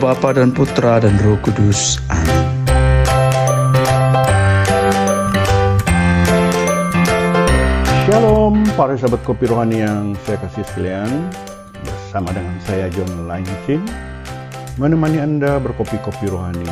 Bapa dan Putra dan Roh Kudus. Amin. Shalom para sahabat Kopi Rohani yang saya kasih sekalian. Bersama dengan saya John Lancin, menemani Anda berkopi-kopi rohani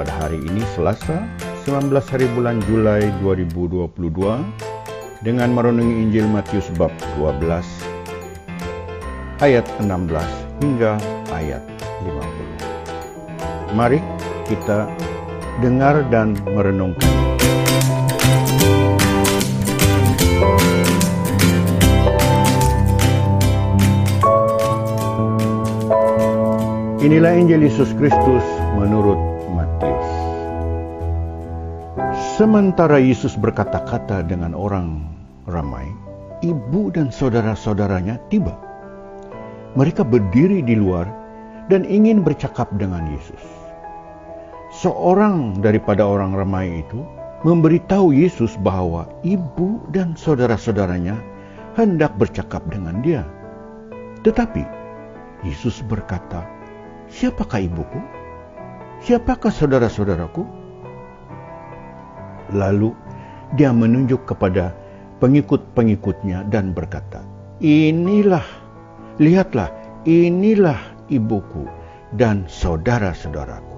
pada hari ini Selasa 19 hari bulan Julai 2022 dengan merenungi Injil Matius bab 12 ayat 16 hingga ayat 50. Mari kita dengar dan merenungkan. Inilah Injil Yesus Kristus menurut Matius. Sementara Yesus berkata-kata dengan orang ramai, ibu dan saudara-saudaranya tiba. Mereka berdiri di luar dan ingin bercakap dengan Yesus. Seorang daripada orang ramai itu memberitahu Yesus bahwa ibu dan saudara-saudaranya hendak bercakap dengan dia. Tetapi Yesus berkata, "Siapakah ibuku? Siapakah saudara-saudaraku?" Lalu dia menunjuk kepada pengikut-pengikutnya dan berkata, Lihatlah, inilah ibuku dan saudara-saudaraku.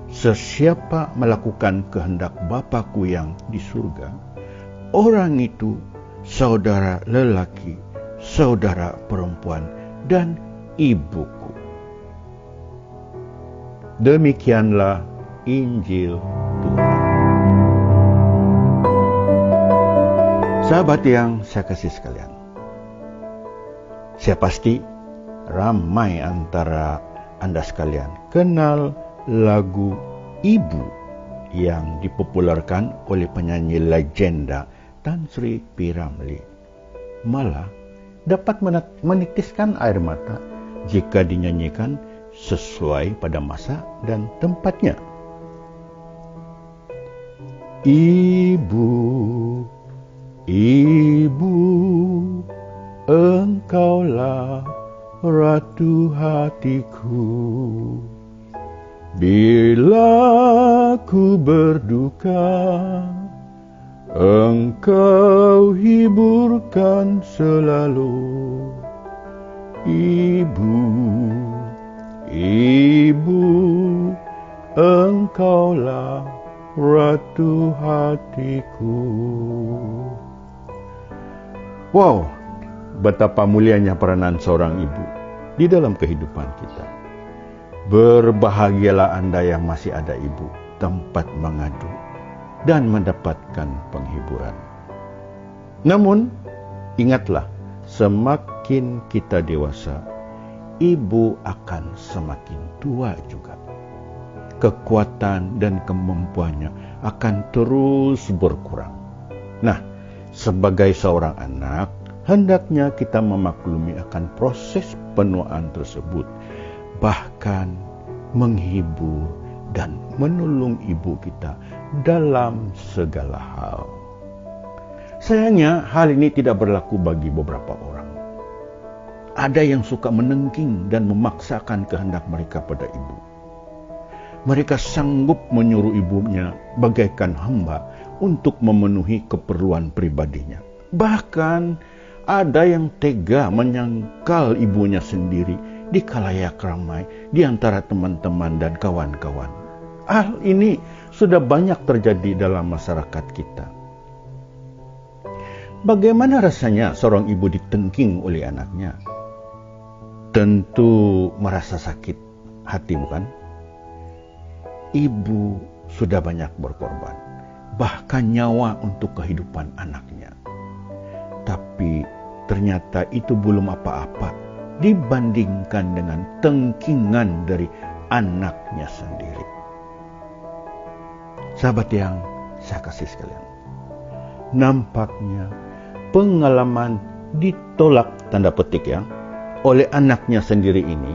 Sesiapa melakukan kehendak Bapa-Ku yang di surga, orang itu saudara lelaki, saudara perempuan, dan ibuku. Demikianlah Injil Tuhan. Sahabat yang saya kasih sekalian, saya pasti ramai antara Anda sekalian kenal lagu Ibu yang dipopulerkan oleh penyanyi legenda Tan Sri P. Ramlee. Malah dapat menitiskan air mata jika dinyanyikan sesuai pada masa dan tempatnya. Ibu, ibu, engkaulah ratu hatiku. Bila ku berduka, engkau hiburkan selalu. Ibu, ibu, engkaulah ratu hatiku. Wow, betapa mulianya peranan seorang ibu di dalam kehidupan kita. Berbahagialah Anda yang masih ada ibu, tempat mengadu dan mendapatkan penghiburan. Namun, ingatlah, semakin kita dewasa, ibu akan semakin tua juga. Kekuatan dan kemampuannya akan terus berkurang. Nah, sebagai seorang anak, hendaknya kita memaklumi akan proses penuaan tersebut, bahkan menghibur dan menolong ibu kita dalam segala hal. Sayangnya, hal ini tidak berlaku bagi beberapa orang. Ada yang suka menengking dan memaksakan kehendak mereka pada ibu. Mereka sanggup menyuruh ibunya bagaikan hamba untuk memenuhi keperluan pribadinya. Bahkan ada yang tega menyangkal ibunya sendiri di khalayak ramai di antara teman-teman dan kawan-kawan. Hal ini sudah banyak terjadi dalam masyarakat kita. Bagaimana rasanya seorang ibu ditengking oleh anaknya? Tentu merasa sakit hati, bukan? Ibu sudah banyak berkorban, bahkan nyawa untuk kehidupan anaknya. Tapi ternyata itu belum apa-apa dibandingkan dengan tengkingan dari anaknya sendiri. Sahabat yang saya kasih sekalian, nampaknya pengalaman ditolak tanda petik ya oleh anaknya sendiri ini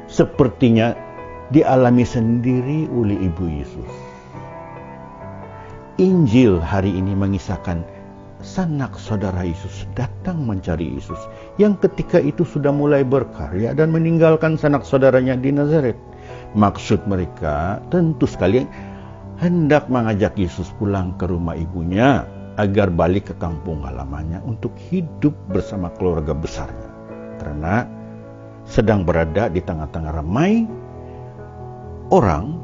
sepertinya dialami sendiri oleh ibu Yesus. Injil hari ini mengisahkan sanak saudara Yesus datang mencari Yesus, yang ketika itu sudah mulai berkarya dan meninggalkan sanak saudaranya di Nazaret. Maksud mereka tentu sekali hendak mengajak Yesus pulang ke rumah ibunya agar balik ke kampung halamannya untuk hidup bersama keluarga besarnya. Karena sedang berada di tengah-tengah ramai orang,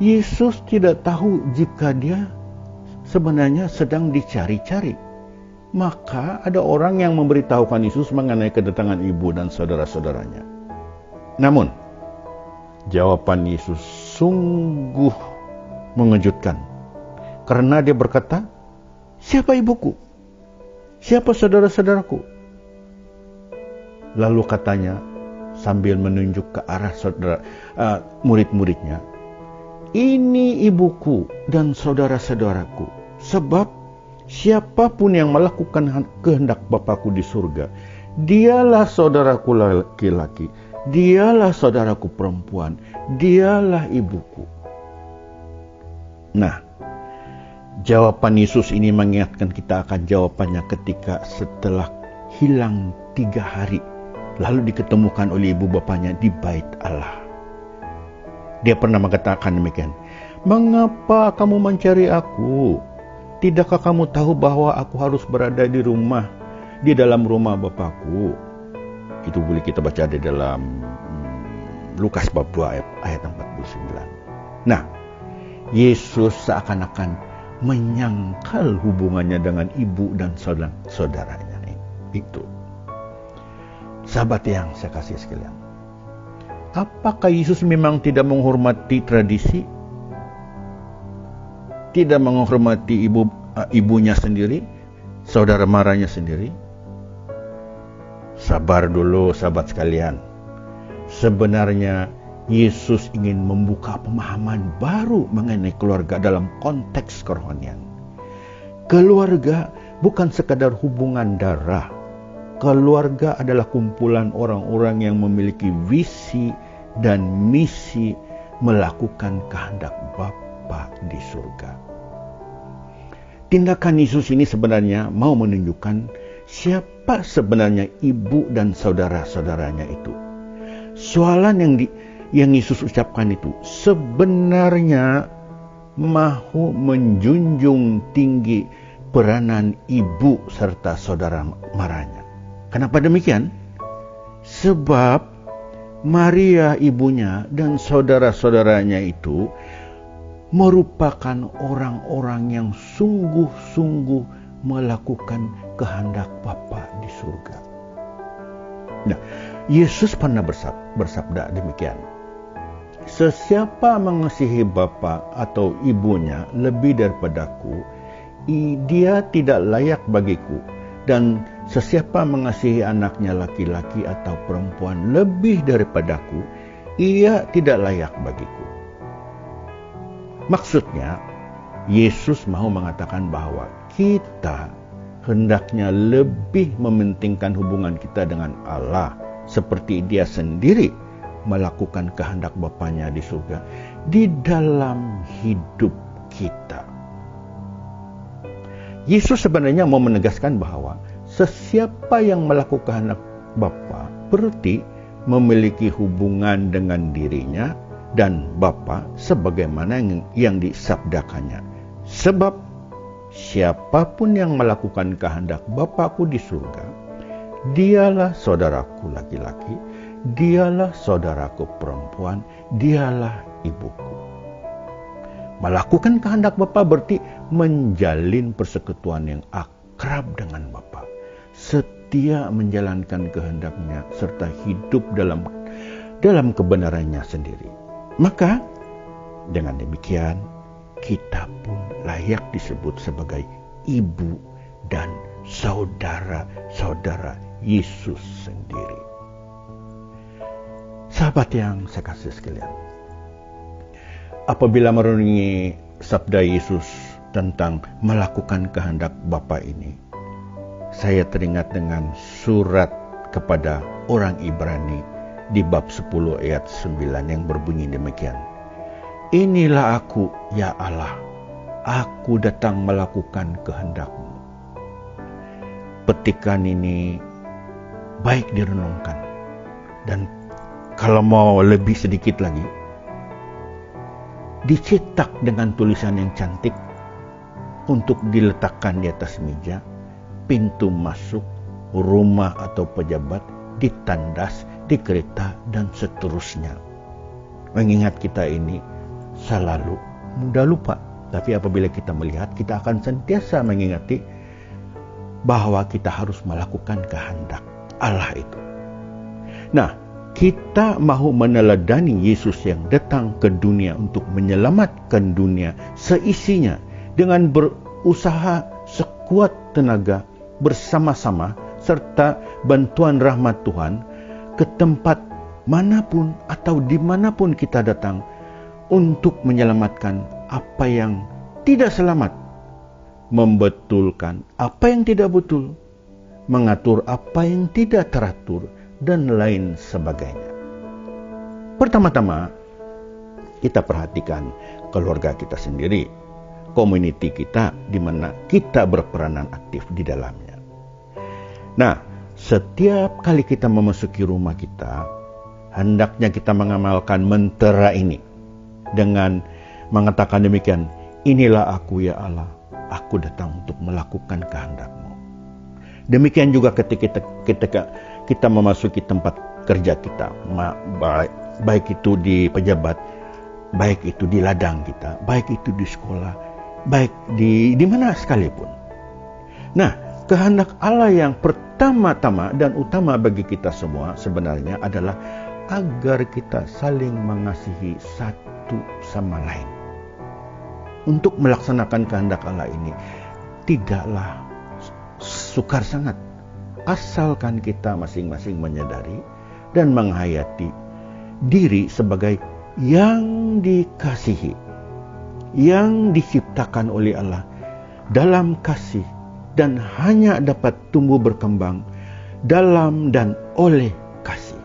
Yesus tidak tahu jika dia sebenarnya sedang dicari-cari. Maka ada orang yang memberitahukan Yesus mengenai kedatangan ibu dan saudara-saudaranya. Namun, jawaban Yesus sungguh mengejutkan. Karena dia berkata, "Siapa ibuku? Siapa saudara-saudaraku?" Lalu katanya, sambil menunjuk ke arah murid-muridnya, "Ini ibuku dan saudara-saudaraku, sebab siapapun yang melakukan kehendak Bapakku di surga, dialah saudaraku laki-laki, dialah saudaraku perempuan, dialah ibuku." Nah, jawaban Yesus ini mengingatkan kita akan jawabannya ketika setelah hilang 3 hari, lalu diketemukan oleh ibu bapanya di bait Allah. Dia pernah mengatakan demikian, "Mengapa kamu mencari aku? Tidakkah kamu tahu bahwa aku harus berada di dalam rumah Bapakku?" Itu boleh kita baca di dalam Lukas bab 2 ayat 49. Nah, Yesus seakan-akan menyangkal hubungannya dengan ibu dan saudaranya itu. Sahabat yang saya kasih sekalian, apakah Yesus memang tidak menghormati tradisi? Tidak menghormati ibunya sendiri, saudara maranya sendiri? Sabar dulu sahabat sekalian. Sebenarnya Yesus ingin membuka pemahaman baru mengenai keluarga dalam konteks kerohanian. Keluarga bukan sekadar hubungan darah. Keluarga adalah kumpulan orang-orang yang memiliki visi dan misi melakukan kehendak Bapa di surga. Tindakan Yesus ini sebenarnya mau menunjukkan siapa sebenarnya ibu dan saudara-saudaranya itu. Soalan yang Yesus ucapkan itu sebenarnya mahu menjunjung tinggi peranan ibu serta saudara maranya. Kenapa demikian? Sebab Maria ibunya dan saudara-saudaranya itu merupakan orang-orang yang sungguh-sungguh melakukan kehendak Bapa di surga. Nah, Yesus pernah bersabda demikian, "Sesiapa mengasihi bapa atau ibunya lebih daripadaku, dia tidak layak bagiku. Dan sesiapa mengasihi anaknya laki-laki atau perempuan lebih daripadaku, ia tidak layak bagiku." Maksudnya, Yesus mau mengatakan bahwa kita hendaknya lebih mementingkan hubungan kita dengan Allah seperti Dia sendiri melakukan kehendak Bapanya di surga di dalam hidup kita. Yesus sebenarnya mau menegaskan bahwa sesiapa yang melakukan kehendak Bapa berarti memiliki hubungan dengan dirinya dan Bapa sebagaimana yang disabdakannya. Sebab siapapun yang melakukan kehendak Bapakku di surga, dialah saudaraku laki-laki, dialah saudaraku perempuan, dialah ibuku. Melakukan kehendak Bapa berarti menjalin persekutuan yang akrab dengan Bapa, setia menjalankan kehendaknya serta hidup dalam kebenarannya sendiri. Maka dengan demikian kita pun layak disebut sebagai ibu dan saudara-saudara Yesus sendiri. Sahabat yang saya kasih sekalian, apabila merenungi sabda Yesus tentang melakukan kehendak Bapa ini, saya teringat dengan surat kepada orang Ibrani di bab 10 ayat 9 yang berbunyi demikian. "Inilah aku, ya Allah, aku datang melakukan kehendak-Mu." petikan ini baik direnungkan. Dan kalau mau lebih sedikit lagi, dicetak dengan tulisan yang cantik untuk diletakkan di atas meja, pintu masuk rumah atau pejabat, di tandas, di kereta, dan seterusnya. Mengingat kita ini selalu mudah lupa. Tapi apabila kita melihat, kita akan sentiasa mengingati bahwa kita harus melakukan kehendak Allah itu. Nah, kita mahu meneladani Yesus yang datang ke dunia untuk menyelamatkan dunia seisinya dengan berusaha sekuat tenaga bersama-sama serta bantuan rahmat Tuhan ke tempat manapun atau dimanapun kita datang untuk menyelamatkan apa yang tidak selamat, membetulkan apa yang tidak betul, mengatur apa yang tidak teratur, dan lain sebagainya. Pertama-tama, kita perhatikan keluarga kita sendiri, community kita di mana kita berperanan aktif di dalamnya. Nah, setiap kali kita memasuki rumah kita, hendaknya kita mengamalkan mentera ini dengan mengatakan demikian, inilah aku ya Allah, aku datang untuk melakukan kehendak-Mu. Demikian juga ketika kita memasuki tempat kerja kita, baik itu di pejabat, baik itu di ladang kita, baik itu di sekolah, baik di mana sekalipun. Nah, kehendak Allah yang pertama-tama dan utama bagi kita semua sebenarnya adalah agar kita saling mengasihi satu sama lain. Untuk melaksanakan kehendak Allah ini tidaklah sukar sangat, asalkan kita masing-masing menyadari dan menghayati diri sebagai yang dikasihi, yang diciptakan oleh Allah dalam kasih dan hanya dapat tumbuh berkembang dalam dan oleh kasih.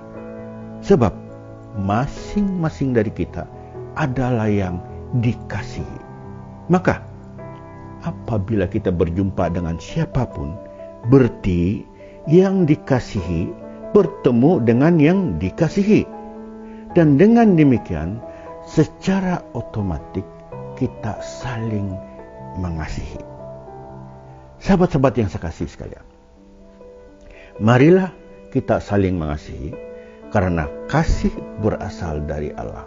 Sebab masing-masing dari kita adalah yang dikasihi. Maka apabila kita berjumpa dengan siapapun, berarti yang dikasihi bertemu dengan yang dikasihi. Dan dengan demikian, secara otomatis kita saling mengasihi. Sahabat-sahabat yang saya kasih sekalian, marilah kita saling mengasihi karena kasih berasal dari Allah.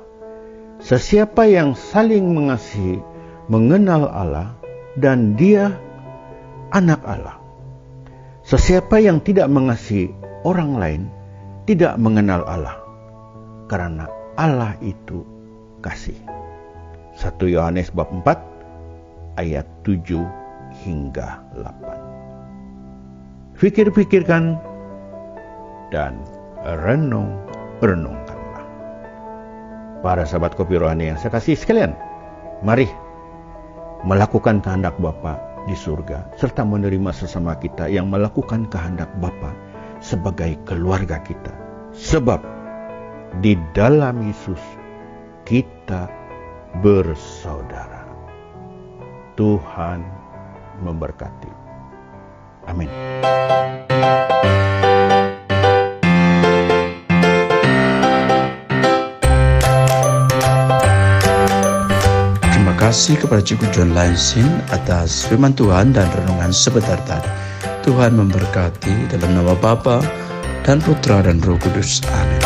Sesiapa yang saling mengasihi mengenal Allah dan dia anak Allah. Sesiapa yang tidak mengasihi orang lain tidak mengenal Allah, karena Allah itu kasih. 1 Yohanes bab 4 ayat 7 hingga 8. Fikir-fikirkan dan renungkanlah. Para sahabat Kopi Rohani yang saya kasih sekalian, mari melakukan kehendak Bapa di surga serta menerima sesama kita yang melakukan kehendak Bapa sebagai keluarga kita. Sebab di dalam Yesus kita bersaudara. Tuhan memberkati. Amin. Terima kasih kepada Cikgu John Lansin atas firman Tuhan dan renungan sebentar tadi. Tuhan memberkati dalam nama Bapa dan Putra dan Roh Kudus. Amin.